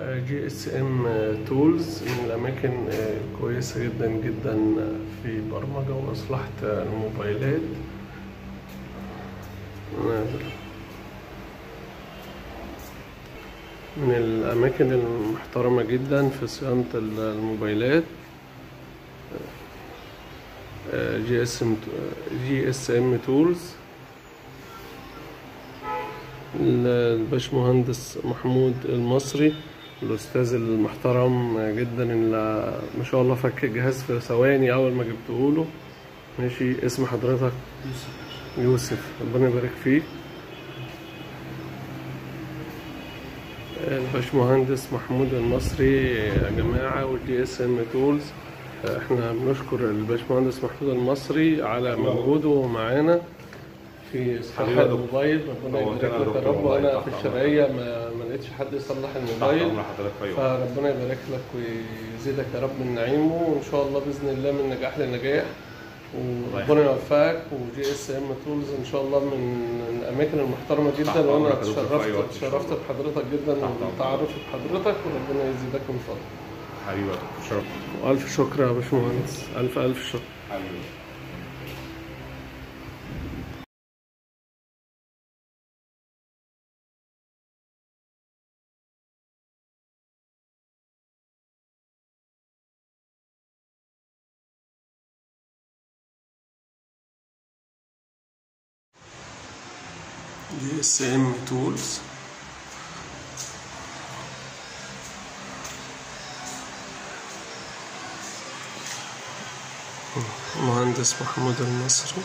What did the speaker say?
جي اس ام تولز من الأماكن كويسة جدا جدا في برمجة ومصلحة الموبايلات. من الأماكن المحترمة جدا في صيانة الموبايلات. جي اس ام تولز. الباشمهندس محمود المصري، الأستاذ المحترم جدا اللي ما شاء الله فك الجهاز في ثواني أول ما جبتهوله. ماشي، اسم حضرتك؟ يوسف. ربنا يبارك فيك. الباشمهندس محمود المصري يا جماعة، والجي اس ام تولز. احنا بنشكر الباشمهندس محمود المصري على مجهوده معانا في اصلاح الموبايل. ربنا يبارك لك يا رب. وانا في الشرقية ما لقيتش حد يصلح الموبايل، فربنا يبارك لك ويزيدك يا رب من نعيمه، وان شاء الله باذن الله من نجاح لنجاح، وربنا يوفقك. وجي اس ام تولز ان شاء الله من الاماكن المحترمه جدا، وانا اتشرفت بحضرتك جدا والتعرف بحضرتك، وربنا يزيدك من فضلك حبيبي. شكرا والف شكر يا باشمهندس، الف شكر حبيبي. جي اس ام تولز. مهندس محمود المصري.